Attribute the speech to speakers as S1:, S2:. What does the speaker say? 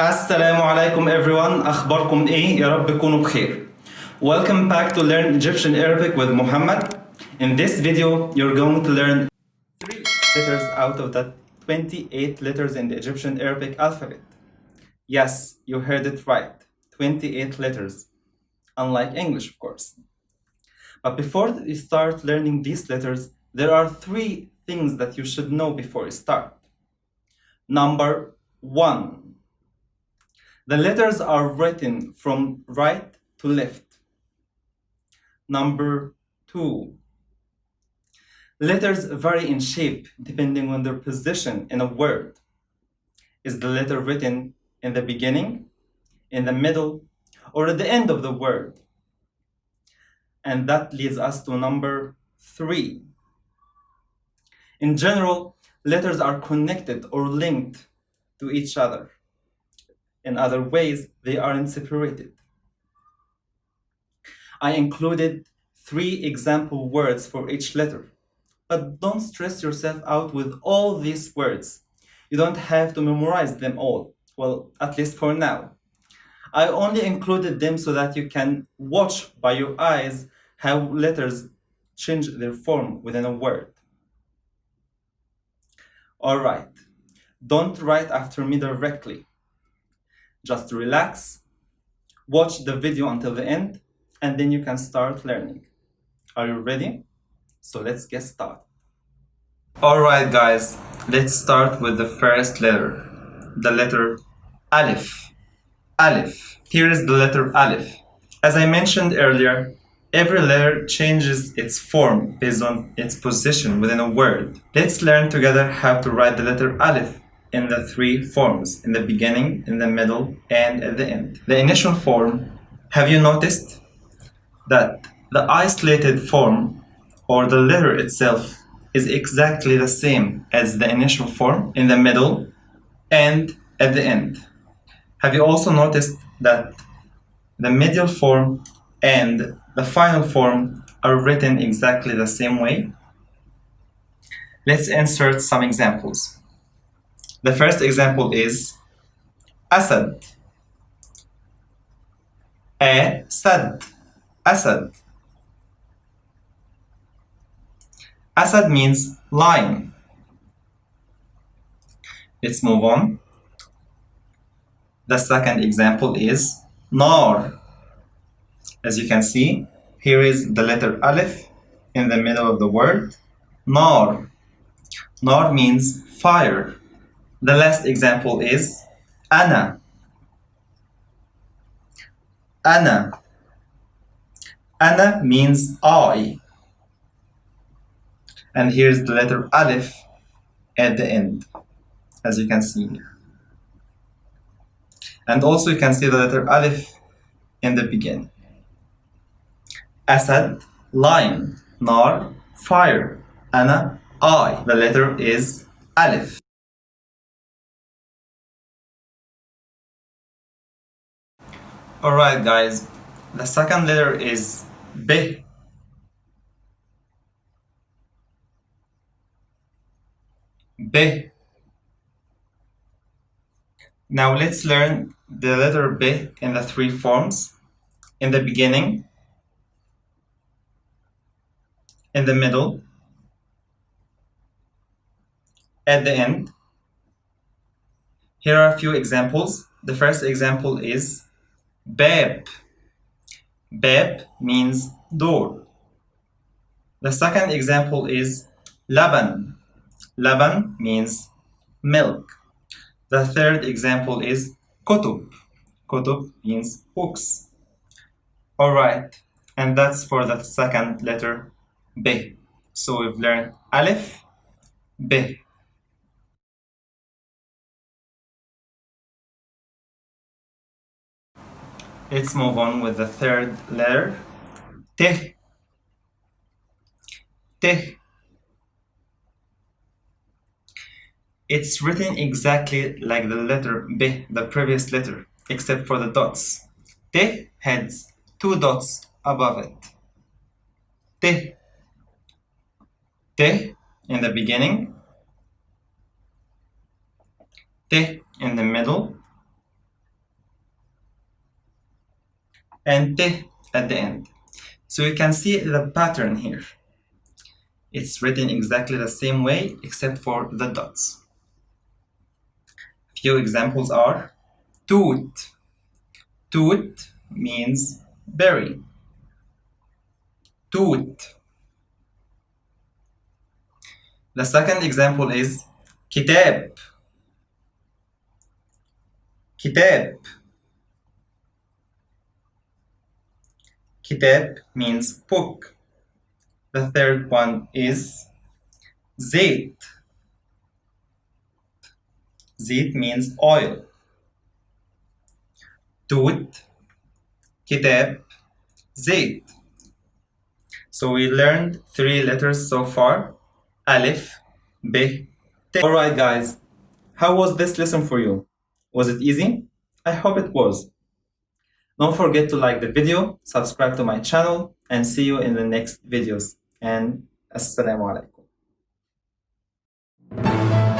S1: السلام عليكم everyone. أخباركم إيه؟ يا رب تكونوا بخير. Welcome back to Learn Egyptian Arabic with Muhammad. In this video, you're going to learn 3 letters out of the 28 letters in the Egyptian Arabic alphabet. Yes, you heard it right. 28 letters. Unlike English, of course. But before you start learning these letters, there are 3 things that you should know before you start. Number 1. The letters are written from right to left. Number 2. Letters vary in shape depending on their position in a word. Is the letter written in the beginning, in the middle, or at the end of the word? And that leads us to number 3. In general, letters are connected or linked to each other. In other ways, they aren't separated. I included 3 example words for each letter. But don't stress yourself out with all these words. You don't have to memorize them all. Well, at least for now. I only included them so that you can watch by your eyes how letters change their form within a word. Alright, don't write after me directly. Just relax, watch the video until the end, and then you can start learning. Are you ready? So let's get started. Alright guys, let's start with the first letter. The letter Aleph. Aleph. Here is the letter Aleph. As I mentioned earlier, every letter changes its form based on its position within a word. Let's learn together how to write the letter Aleph in the 3 forms, in the beginning, in the middle, and at the end. The initial form, have you noticed that the isolated form or the letter itself is exactly the same as the initial form in the middle and at the end? Have you also noticed that the middle form and the final form are written exactly the same way? Let's insert some examples. The first example is Asad. Asad. Asad. Asad means lion. Let's move on. The second example is Nar. As you can see, here is the letter Aleph in the middle of the word. Nar. Nar means fire. The last example is Ana. Ana. Ana means I. And here's the letter Aleph at the end, as you can see here. And also you can see the letter Aleph in the beginning. Asad, lion. Nar, fire. Ana, I. The letter is Aleph. Alright guys, the second letter is B. B. Now let's learn the letter B in the 3 forms. In the beginning, in the middle, at the end. Here are a few examples. The first example is Bab. Bab means door. The second example is Laban. Laban means milk. The third example is Kutub. Kutub means books. Alright, and that's for the second letter B. So we've learned Aleph, B. Let's move on with the third letter, T. T. It's written exactly like the letter B, the previous letter, except for the dots. T has 2 dots above it. T. T in the beginning, T in the middle, and te at the end. So you can see the pattern here. It's written exactly the same way except for the dots. Few examples are toot. Toot means berry. Toot. The second example is kitab. Kitab. Kitab means book. The third one is zait. Zait means oil. Toot, kitab, zait. So we learned 3 letters so far. Aleph, B, T. Alright guys, how was this lesson for you? Was it easy? I hope it was. Don't forget to like the video, subscribe to my channel, and see you in the next videos. And Assalamu alaikum.